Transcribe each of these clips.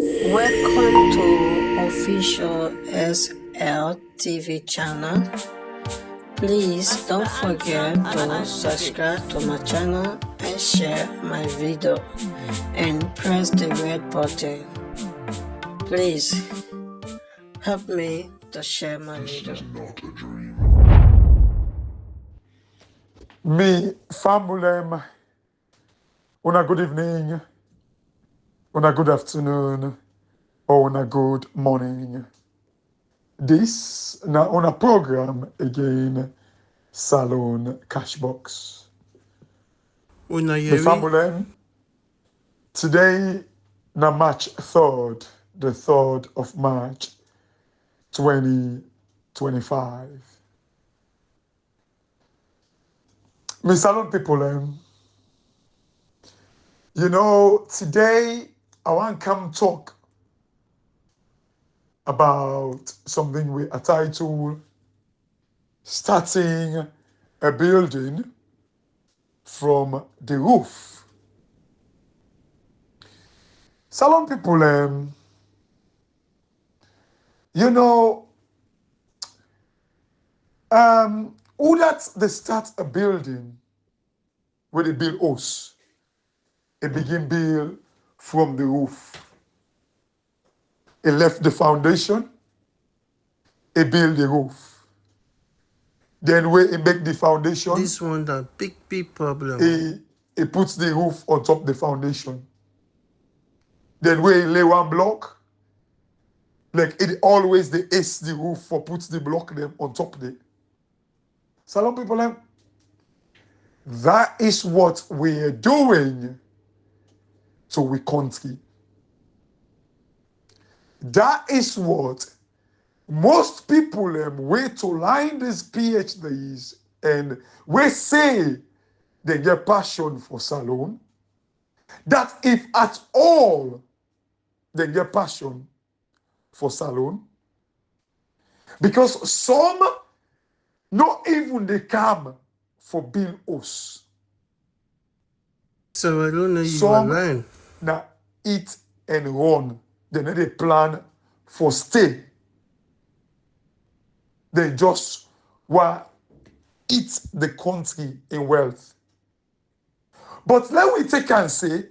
Welcome to official SLTV channel. Please don't forget to subscribe to my channel and share my video and press the red button. Please help me to share my video. Me famulem, una good evening, una good afternoon, or una good morning. This na una program again, Salon Cashbox. Una Me famulem, today na March 3rd, the 3rd of March, 2025. Me salon people, today I want to come talk about something we a title starting a building from the roof. Salon people, who that they start a building where they build house, they begin build from the roof. They left the foundation, they build the roof. Then where he make the foundation, this one the big problem. He puts the roof on top of the foundation. Then where he lay one block, like it always they ace the roof for puts the block them on top of it. Salon people, that is what we're doing to we country. That is what most people way to line these PhDs and we say they get passion for salon. That if at all they get passion for salon, because some not even they come for build us. So I don't know you Some learn. na eat and run. They need a plan for stay. They just want eat the country in wealth. But let we take and say,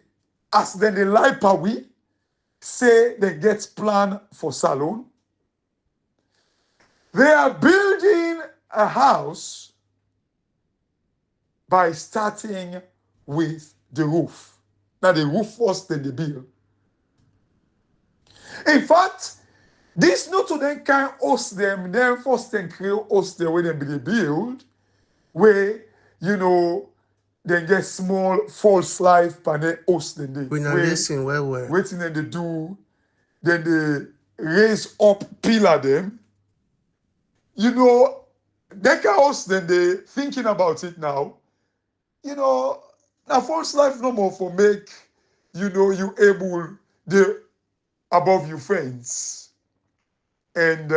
as then the life we say they get plan for salon, they are building a house by starting with the roof. Now the roof first, then the build. In fact, this not to then can host them, then first then create host them when they build, where they get small false life and then host them. We not listen well. Waiting then they do, then they raise up pillar them. They can host then they thinking about it now. Now false life no more for make, you able the above your fence. And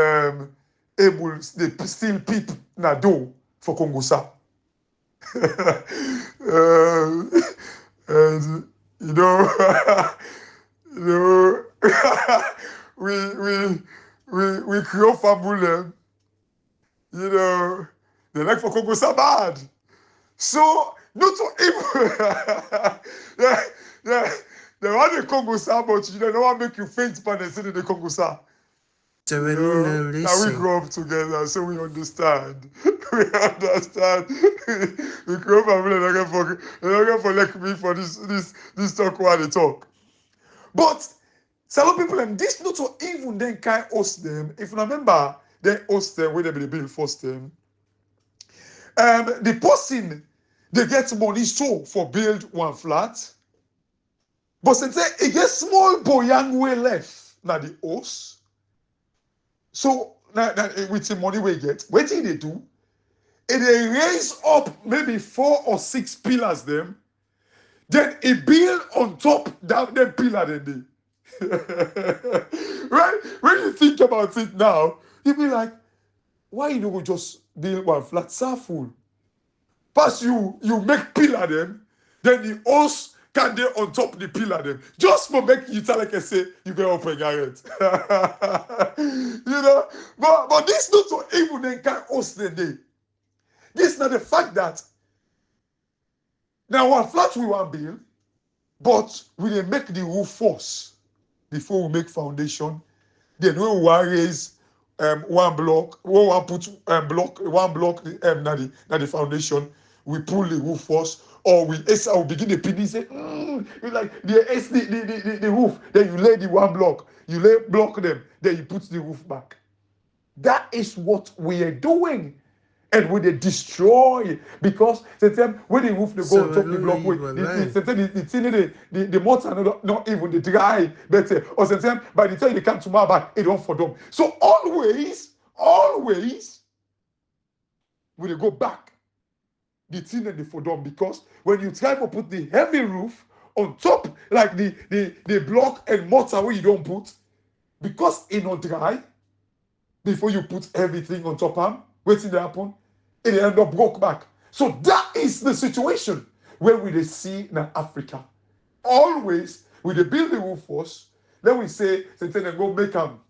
able they still peep na door for Kongosa. And we create family. They like for Kongosa bad. So not to even they want the Kongosa, but they don't want to make you faint when they say the Kongosa. Now we grow up together, so we understand. We understand. We grow up and we're not gonna for like me for this talk while they talk. But some people this not to even then can host them. If you remember, they host them when they build first them. The person they get money so for build one flat. But since it get small boyang way left now the host. So now with the money we get, what thing they do? They raise up maybe 4 or 6 pillars them, then it build on top that them pillar then they. Right? When you think about it now, you be like, why you don't just build one flat full? Plus you make pillar them, then the host can they on top the pillar them? Just for make you tell like I say, you get open garret. You know, but this not so even then can host the day. This is not the fact that now one flat we want build, but we dey make the roof first before we make foundation. Then we will raise one block, we want put one block na the foundation. We pull the roof first, or we begin the PD say, you like the roof. Then you lay the one block, you block them, then you put the roof back. That is what we are doing. And when they destroy, because sometimes when the roof they go on top the block, the mortar not even the dry better. Or sometimes by the time they come to my back, it don't for them. So always, when they go back, the thing and the for them, because when you try to put the heavy roof on top, like the block and mortar where you don't put, because it not dry, before you put everything on top of them, waiting to happen, it end up broke back. So that is the situation where we see in Africa. Always, we build the roof first, then we say, then go make them.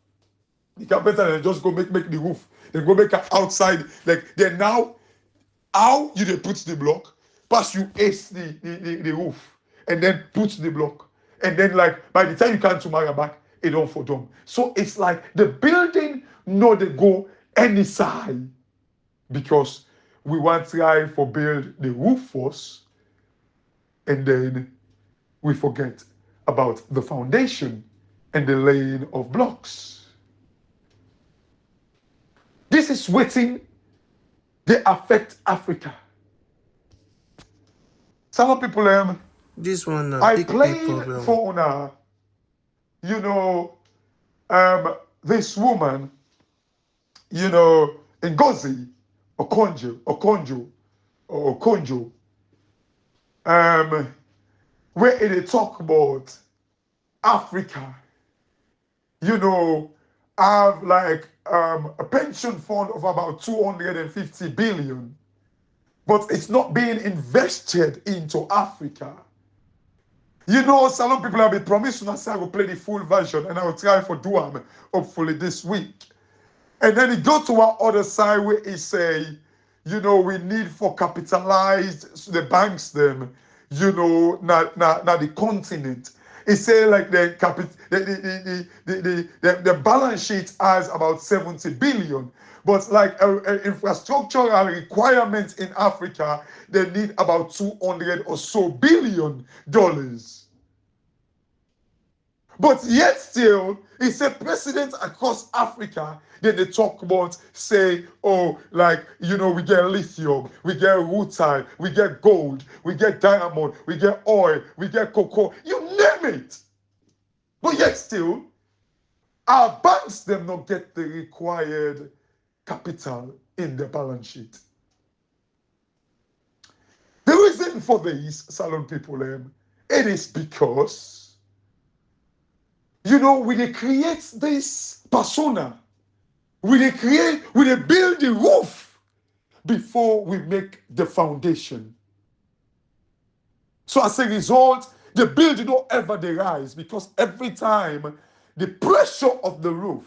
You can better than just go make the roof. Then go make an outside. Like then now, how you they put the block, pass you ace the roof, and then put the block. And then like by the time you come to marry back, it don't for them. So it's like the building, no, they go any side. Because we want to try for build the roof first, and then we forget about the foundation and the laying of blocks. This is waiting they affect Africa. Some people this one I played for una, you know, this woman, you know, Ngozi Okonjo, where they talk about Africa, you know, have like a pension fund of about 250 billion, but it's not being invested into Africa. You know, some people have been promising us I will play the full version, and I will try for Duam hopefully this week. And then he go to our other side where he say, you know, we need for capitalized the banks them, you know, not the continent. He say like the balance sheet has about 70 billion, but like infrastructural requirements in Africa, they need about 200 or so billion dollars. But yet still, he said presidents across Africa, then they talk about, say, oh, like, you know, we get lithium, we get rutile, we get gold, we get diamond, we get oil, we get cocoa, you name it. But yet still, our banks, them not get the required capital in the balance sheet. The reason for this, Salon people, it is because, you know, we they create this persona. We they build the roof before we make the foundation. So as a result, the building don't ever rise, because every time the pressure of the roof,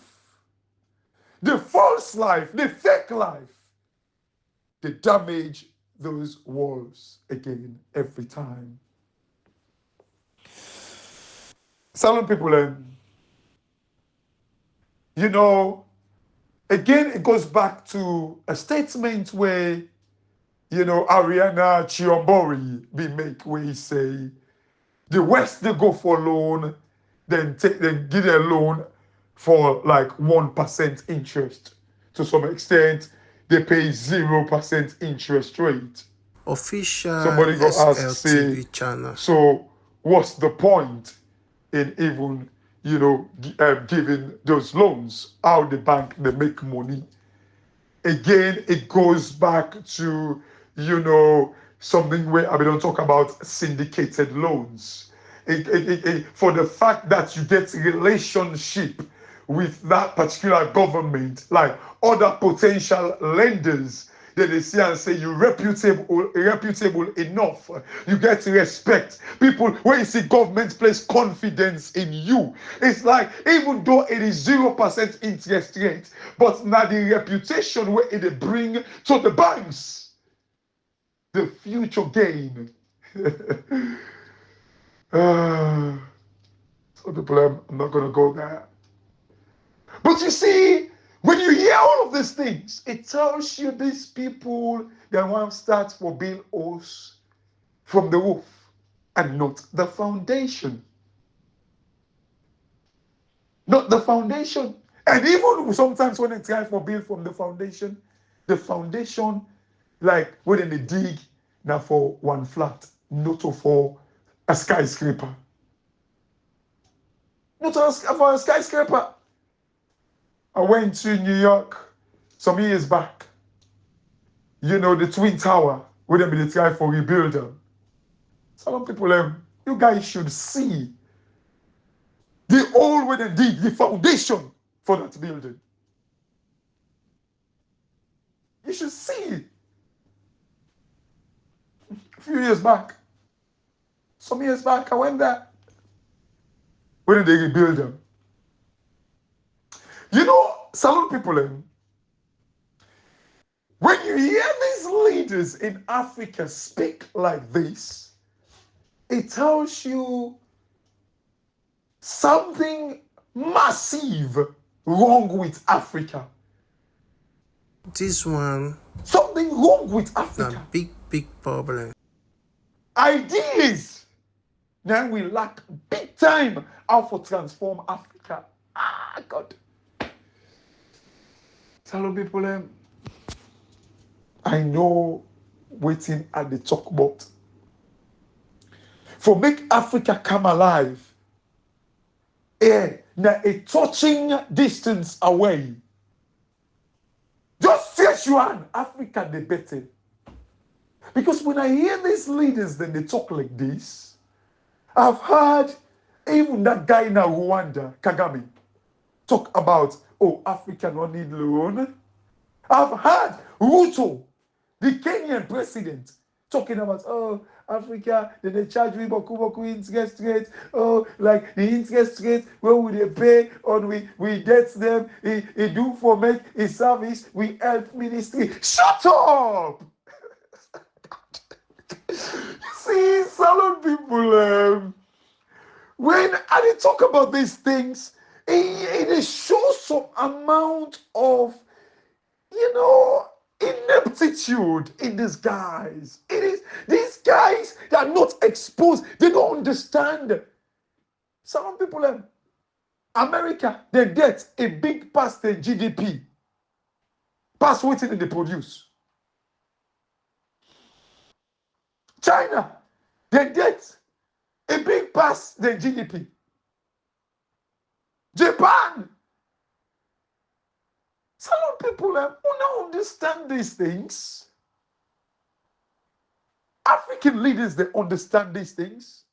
the false life, the fake life, they damage those walls again every time. Some people, you know, again, it goes back to a statement where, you know, Ariana Chiombori be make, where he say, the West, they go for loan, then give a loan for like 1% interest. To some extent, they pay 0% interest rate. Official Somebody go ask, say, channel. So what's the point in even, you know, giving those loans? How the bank, they make money? Again, it goes back to, you know, something where I don't talk about syndicated loans. For the fact that you get relationship with that particular government, like other potential lenders, then they see and say you reputable enough. You get respect. People, when you see government place confidence in you, it's like even though it is 0% interest rate, but now the reputation where it bring to the banks, the future gain. So people, I'm not gonna go there. But you see, when you hear all of these things, it tells you these people that want to start for build us from the roof and not the foundation. Not the foundation. And even sometimes when they try for build from the foundation, like when they dig now for one flat, not for a skyscraper. Not for a skyscraper. I went to New York some years back. You know, the Twin Tower, where they try for rebuild them. Some people, you guys should see the old way they dig the foundation for that building. You should see. A few years back, some years back, I went there. When did they rebuild them? You know, some people, when you hear these leaders in Africa speak like this, it tells you something massive wrong with Africa. This one, Something wrong with a Africa. big problem. Ideas. Now we lack big time how to transform Africa. God. Tell people, I know waiting at the talk about. For make Africa come alive, now a touching distance away. Just stretch your hand, Africa the better. Because when I hear these leaders, then they talk like this. I've heard even that guy in Rwanda, Kagame, talk about, oh, Africa don't need loan. I've heard Ruto, the Kenyan president, talking about, oh, Africa, then they charge me boku interest rate. Oh, like the interest rate, where will they pay on we get them, he do for make a service, we help ministry. Shut up! See, salon people, when I talk about these things, it shows some amount of, ineptitude in these guys. It is these guys that are not exposed. They don't understand. Some people, America, they get a big past in GDP. Past waiting they produce. China, they get a big pass than GDP. Japan. Some people who don't understand these things. African leaders, they understand these things.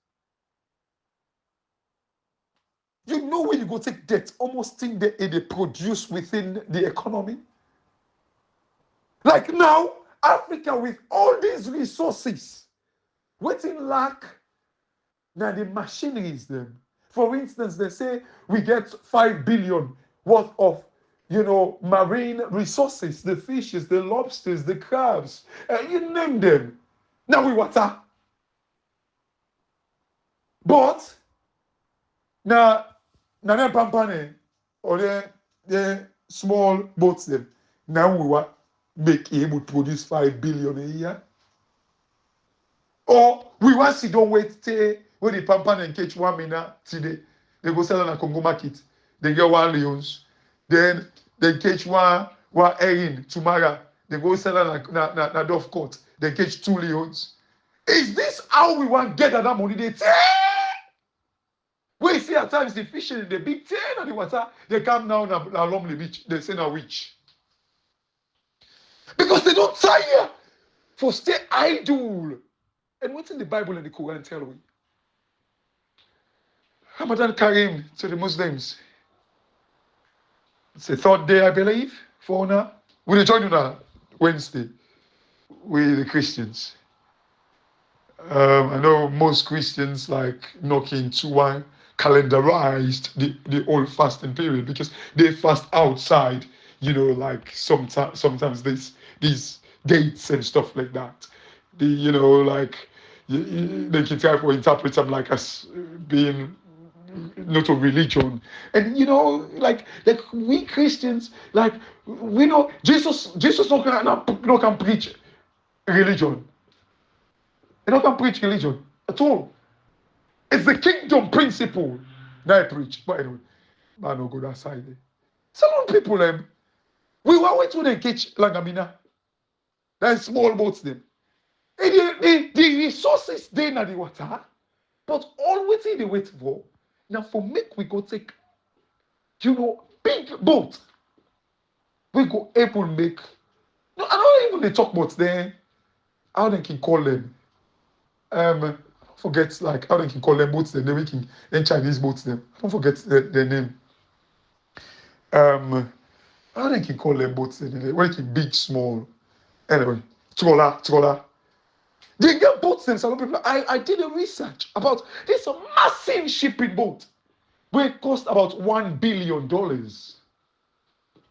You know when you go take debt, almost think that they produce within the economy. Like now, Africa with all these resources, waiting lack now the machineries them. For instance, they say we get 5 billion worth of marine resources, the fishes, the lobsters, the crabs, you name them. Now we water. But now them pampane or the small boats them. Now we want make able to produce 5 billion a year. Or we want to don't wait till when the pampan and catch 1 minute today. They go sell on a Congo market. They get 1 lions. Then they catch one herring tomorrow. They go sell on a Dove Court. They catch 2 lions. Is this how we want to get that money? They say, we see at times the fishing in the big tail of the water. They come now along the beach. They say now which? Because they don't tire for stay idle. And what's in the Bible and the Quran tell we? Ramadan Karim to the Muslims. It's the 3rd day, I believe, for now. We'll join you now Wednesday. we the Christians. I know most Christians like knocking to one calendarized the whole fasting period because they fast outside, like sometimes these dates and stuff like that. Like they can try to interpret them like as being not a religion. And like we Christians, like we know Jesus not can preach religion. He not can preach religion at all. It's the kingdom principle that I preach. But anyway, I no go that side. Some people we were waiting to catch Langamina. That small boats them. The resources they in the water, but all waiting they wait for. Now for make we go take, big boat. We go able make. No, I don't even they talk about them. How they can call them. Forget like how they can call them boats them. Then we can then Chinese boats them. I don't forget their name. How they can call them boats them. Where they can big, small. Anyway, troller. They get boats them. Some people. I did a research about this massive shipping boat, where it cost about $1 billion.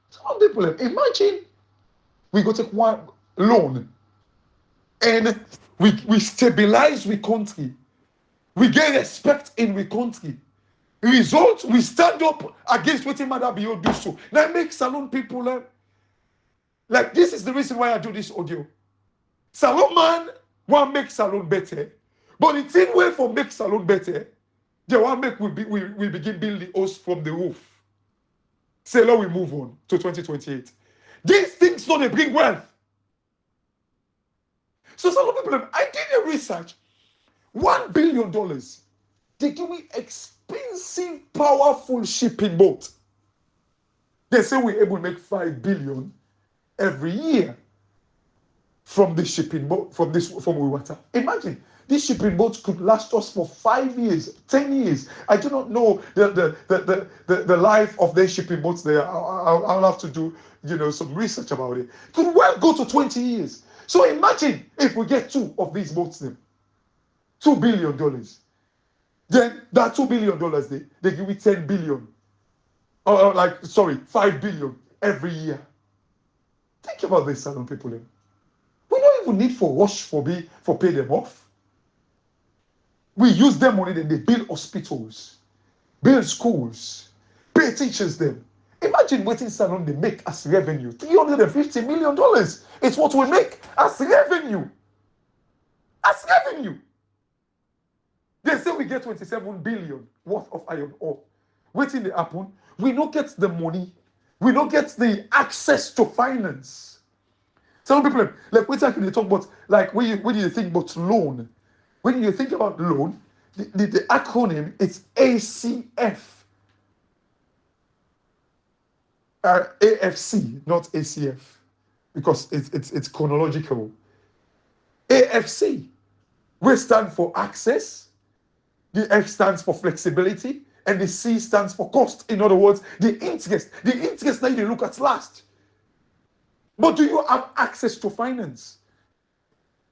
Some people imagine we go take one loan and we stabilize the country. We get respect in the country. Result, we stand up against what Mother Bio do so. Now make salon people like this is the reason why I do this audio. Salon man want make salon better, but the thing way for make salon better, they want make we begin build the house from the roof. Say now we move on to 2028. These things don't bring wealth. So some people, I did a research. $1 billion. They give me expensive, powerful shipping boat. They say we're able to make $5 billion every year from the shipping boat, from water. Imagine this shipping boat could last us for 5 years, 10 years. I do not know the life of their shipping boats there. I'll have to do some research about it. Could well go to 20 years. So imagine if we get 2 of these boats then. $2 billion. Then that $2 billion they give me 10 billion. $5 billion every year. Think about this, salon people. We don't even need for rush for pay them off. We use their money, then they build hospitals, build schools, pay teachers them. Imagine waiting salon they make as revenue. $350 million. It's what we make as revenue. As revenue. They say we get 27 billion worth of iron ore. Waiting to happen. We don't get the money. We don't get the access to finance. Some people like when they talk about like when you think about loan. When you think about loan, the acronym is ACF. AFC, not ACF, because it's chronological. AFC, which stands for access, the F stands for flexibility, and the C stands for cost. In other words, the interest that you look at last. But do you have access to finance?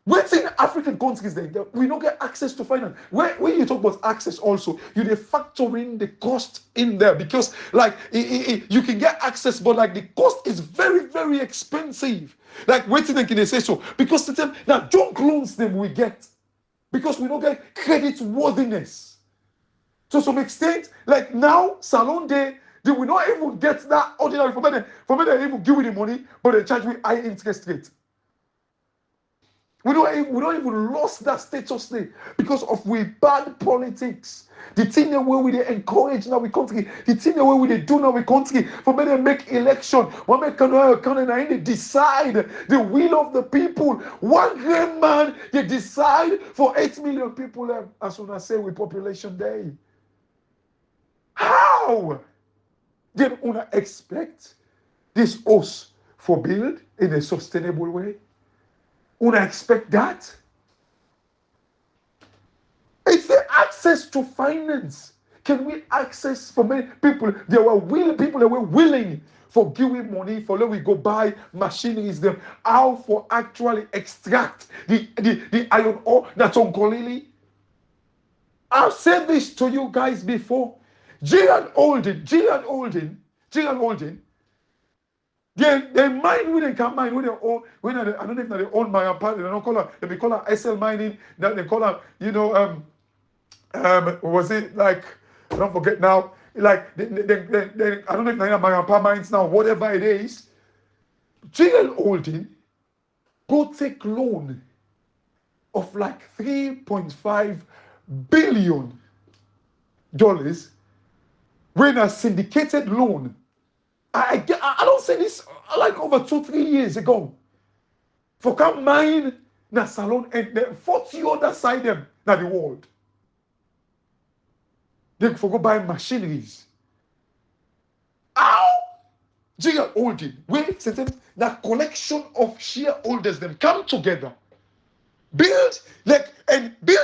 Within African countries, we don't get access to finance. When you talk about access also, you factor in the cost in there because like you can get access, but like the cost is very, very expensive. Like waiting can they say so? Because to them, now junk loans them we get because we don't get credit worthiness. To some extent, like now, Salon Day, they will not even get that ordinary for me they even give you the money, but they charge me high interest rate. We don't even lost that status there because of we bad politics. The thing that way we encourage now we country, the thing that way we do now we country, for me they make election, when they can decide the will of the people. One great man, they decide for 8 million people as soon as say we population day. How? Then una expect this house for build in a sustainable way? Una expect that? It's the access to finance. Can we access for many people? There were people that were willing for giving money, for let we go buy machineries them, how for actually extract the iron ore that's on Golili. I've said this to you guys before. Gillian Holden, they mine when they can mine when they own, when they, I don't know if they own my apartment, they don't call her, they call her SL mining, that they call her, you know, was it like, I don't forget now, like, they I don't know if they're my apartment mines now, whatever it is. Gillian Holden go take loan of like $3.5 billion when a syndicated loan. I don't say this like over 2-3 years ago. For come mine na salon and the 40 other side them na the world. They for go buy machineries. How? Gillian Holden, wait, that collection of shareholders them come together. Build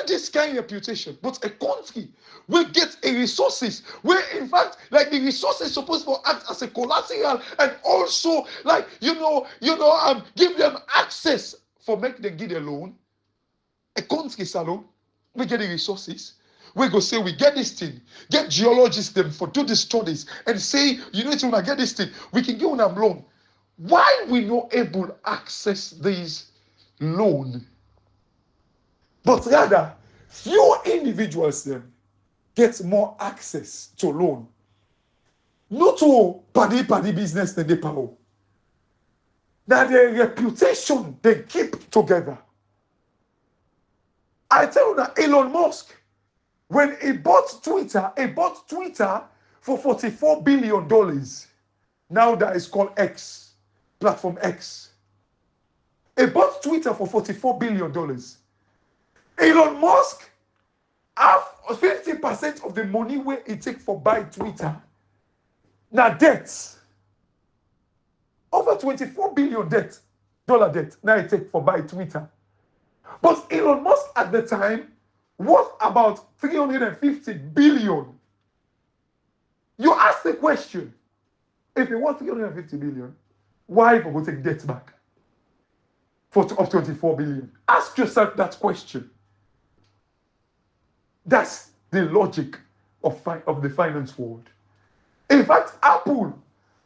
this kind of reputation, but a country will get a resources where in fact like the resources supposed to act as a collateral and also like give them access for make them get a loan. A country salon, we get the resources. We go say we get this thing, get geologists them for do the studies and say you know when I get this thing, we can give them loan. Why we not able to access these loan? But rather, few individuals them get more access to loan. Not to paddy business than they power. Now their reputation they keep together. I tell you that Elon Musk, when he bought Twitter for $44 billion. Now that is called X, platform X. He bought Twitter for $44 billion. Elon Musk have 50% of the money where he take for buy Twitter. Now debts. Over $24 billion dollar debt. Now he take for buy Twitter. But Elon Musk at the time was about 350 billion. You ask the question, if he was 350 billion, why go take debt back of 24 billion? Ask yourself that question. That's the logic of the finance world. In fact, Apple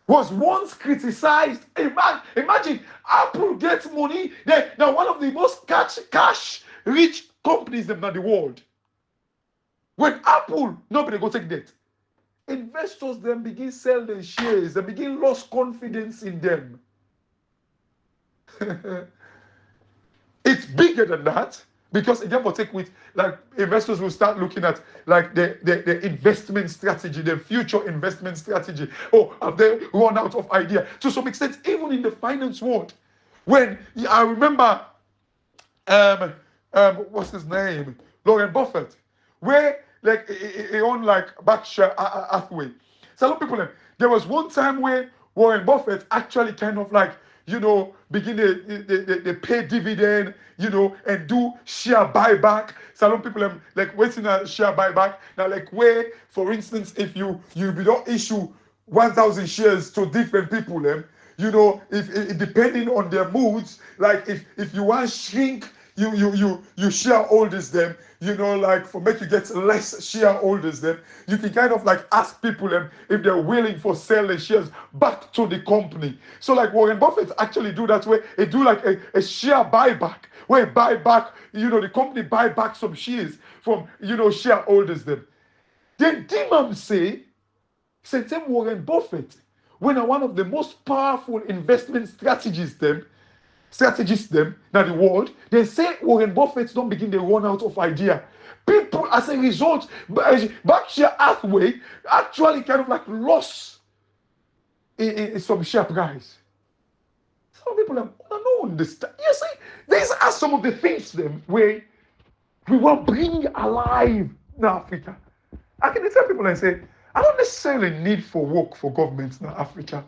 was once criticized. Imagine Apple gets money. They're one of the most cash-rich companies in the world. When Apple, nobody go take debt. Investors then begin sell their shares. They begin lose confidence in them. It's bigger than that. Because again, will take with like investors will start looking at like the investment strategy, the future investment strategy. Oh, have they run out of idea? To some extent, even in the finance world, when I remember, what's his name, Warren Buffett, where like he owned like Berkshire Hathaway. So a lot of people, there was one time where Warren Buffett actually kind of like begin they pay dividend, and do share buyback. Some people like waiting a share buyback. Now, like where, for instance, if you don't issue 1,000 shares to different people, if depending on their moods, like if you want shrink, you shareholders them, like for make you get less shareholders them, you can kind of like ask people if they're willing for sell the shares back to the company. So like Warren Buffett actually do that way. He do like a share buyback where he buy back, the company buy back some shares from shareholders them. Then Dimam say Warren Buffett, when one of the most powerful investment strategists them now the world, they say Warren Buffett don't begin to run out of idea. People, as a result, Berkshire Hathaway actually kind of like lost in some share price. Some people don't understand. You see, these are some of the things them where we want to bring alive in Africa. I can tell people and say, I don't necessarily need for work for governments in Africa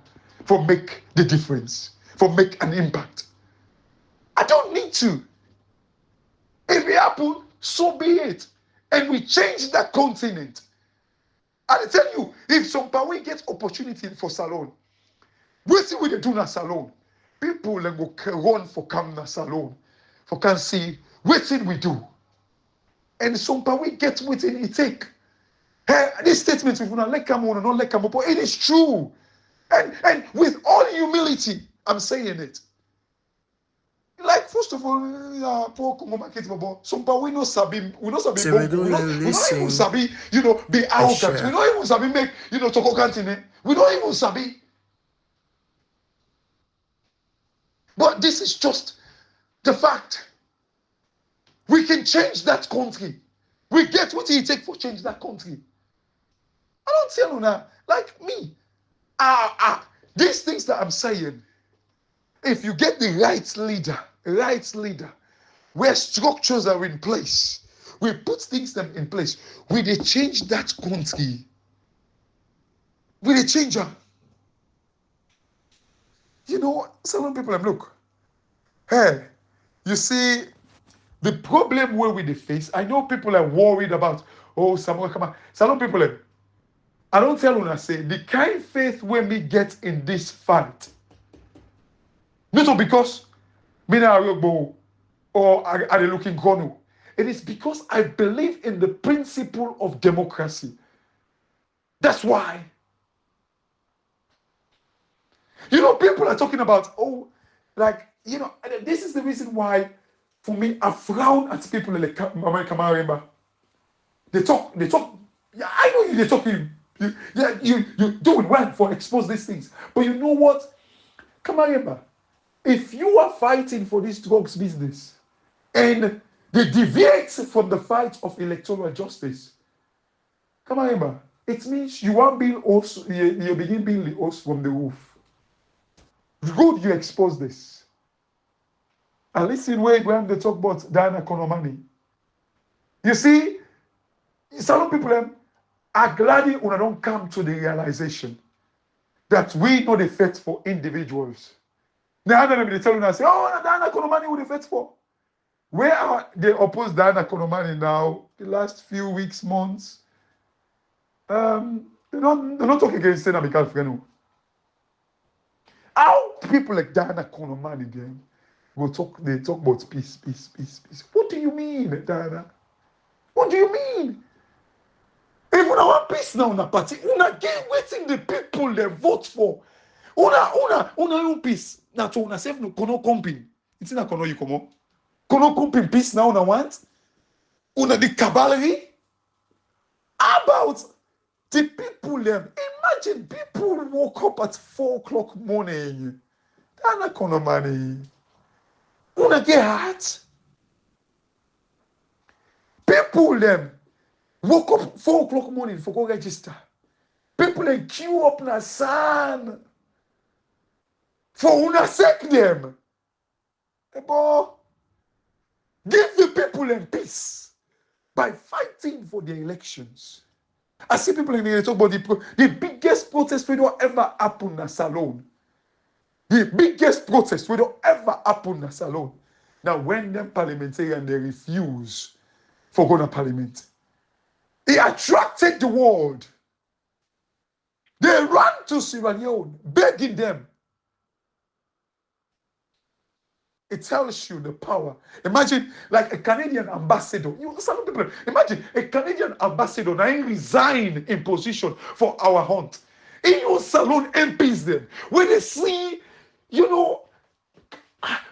for make the difference, for make an impact. I don't need to. If it happens, so be it. And we change that continent. I tell you, if some power gets opportunity for salon, Wetin we dey do na salon. People dem go run for come na salon. For can see wetin we do. And some we get wetin it take. Hey, this statement if una like come on or not like come up, but it is true. And with all humility, I'm saying it. Like first of all, poor Congo market, but some we no sabi, we no sabi, So we we don't not even listen sabi, be and arrogant. We share. don't even sabi make, toko kantine. We don't even sabi. But this is just the fact. We can change that country. We get what it take for change that country. I don't tell you now, like me. These things that I'm saying, if you get the right leader, where structures are in place, we put things them in place, we they change that country. We they change them. Some people look. Hey, you see, the problem where we face, I know people are worried about, someone come on. Some people, I don't tell you, I say, the kind faith where me get in this fight, not because me na arugbo or are they looking gonu. It is because I believe in the principle of democracy. That's why. People are talking about, this is the reason why, for me, I frown at people like American Marimba. They talk, yeah, I know they're talking, you doing well for expose these things. But you know what? Kamaremba, if you are fighting for this drugs business and they deviate from the fight of electoral justice, Kamaremba, it means you are being also, you begin being the host from the roof. Good, you expose this. And listen, when they talk about Diana Konomani. You see, some people are glad when I don't come to the realization that we know the fight for individuals. Now they tell you, say, Diana Konomani who the fight for. Where are they oppose Diana Konomani now? The last few weeks, months, they don't talk against Sena Mikal Freno. How people like Diana Konomani then they talk about peace. What do you mean, Diana? What do you mean? If una want peace now, una party, una get waiting the people they vote for. Una own peace. Now to una self no kono comping. It's not kono you come on. Kono comping peace now una want. Una the cavalry. How about the people them? Imagine people woke up at 4 o'clock morning. They're not kono money. Una get heart. People them woke up 4 o'clock morning for go register. People then queue up na san for una sake them. Ebo, give the people in peace by fighting for the elections. I see people in the talk about the biggest protest we don't ever happen in Salon. The biggest protest we don't ever happen in Salon. Now, when them parliamentarians they refuse for going to parliament, it attracted the world. They ran to Sierra Leone, begging them. It tells you the power. Imagine like a Canadian ambassador. Some people imagine a Canadian ambassador now resign in position for our hunt. In your salon MPs then, when they see,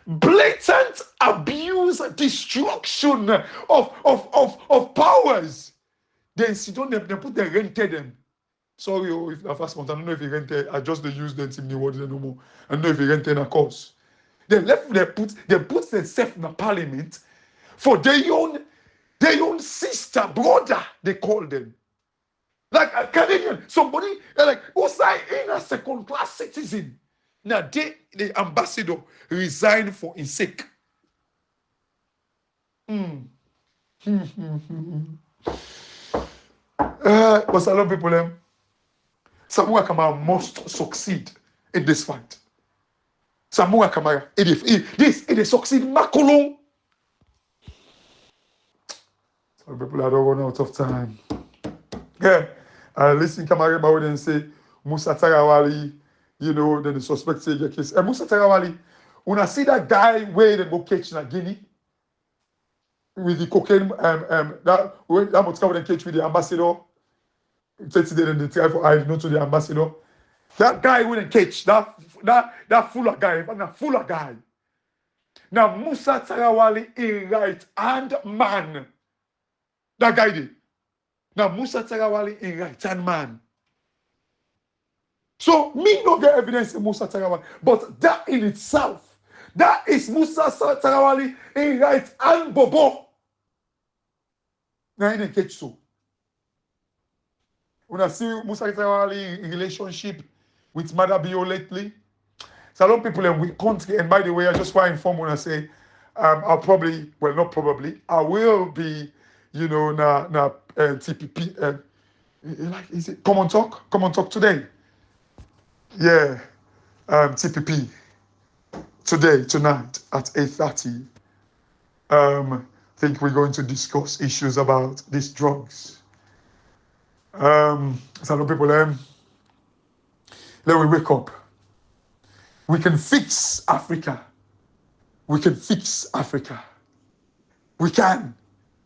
blatant abuse, destruction of powers, then sit on them, they put the rented them. Sorry, if the first month, I don't know if he rented, I just use them to me what no more. I don't know if he rented a course. They put themselves in the parliament for their own sister, brother, they call them. Like a Canadian, somebody who's in a second-class citizen. Now the ambassador resigned for his sake. But a lot of people, Samura Kamara must succeed in this fight. Samura Kamara, it succeed Macron. Some people are running out of time. Yeah, listen, Kamara Bawden say Musa Tarawali, you know, then the suspect say get case. And Musa Tarawali, when I see that guy where they go catch in Guinea with the cocaine, that much cover catch with the ambassador, 30 days they try for hide, not to the ambassador. That guy wouldn't catch that fuller guy, that fuller guy. Now Musa Tarawali in right hand man. That guy did. Now Musa Tarawali in right hand man. So me no get evidence in Musa Tarawali, but that in itself, that is Musa Tarawali in right hand bobo. Now in a catch so. When I see Musa Tarawali in relationship with Mother Bio lately, so a lot of people in we country, and by the way, I just want to inform when I say I'll probably, well not probably, I will be, you know, TPP, like is it Come on Talk today. Yeah, TPP tonight at 8:30. I think we're going to discuss issues about these drugs. Some people, let me wake up. We can fix Africa. We can fix Africa. We can.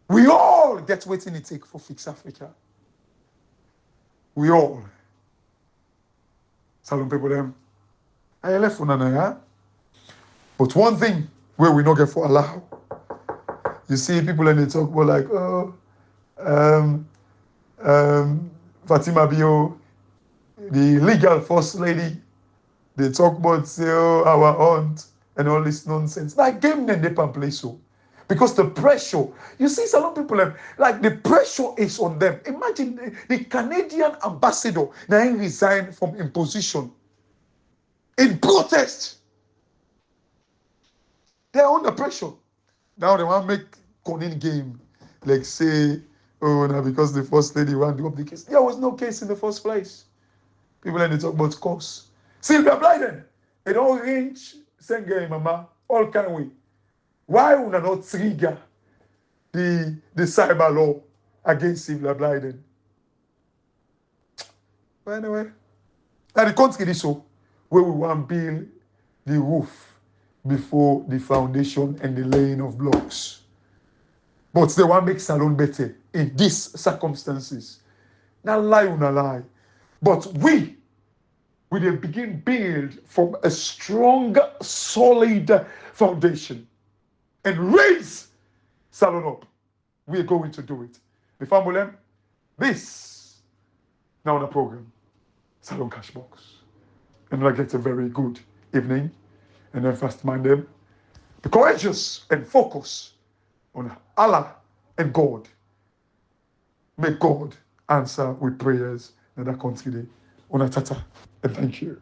We all get waiting it take for fix Africa. We all. Some people, I left for Nana. But one thing where we not get for allow, you see people and they talk about like, Fatima Bio, the legal first lady, they talk about our aunt and all this nonsense. Like game then they can play so. Because the pressure, you see some people like the pressure is on them. Imagine the Canadian ambassador now he resigned from his position in protest. They're under pressure. Now they want to make Conin game. Like say, oh, now because the first lady wound up the case. There was no case in the first place. People then they talk about cause. Sylvia Blyden, they don't range, same game, mama, all kind of way. Why would I not trigger the cyber law against Sylvia Blyden? But anyway, now the country is so where we want to build the roof before the foundation and the laying of blocks. But they want to make Salone better in these circumstances. Not lie. But we will begin build from a strong, solid foundation and raise Salone up. We are going to do it. The family, this now on the program, Salone Cashbox. And I get a very good evening. And then first mind them, be courageous and focus on Allah and God. May God answer with prayers in that country. Una tata, and thank you.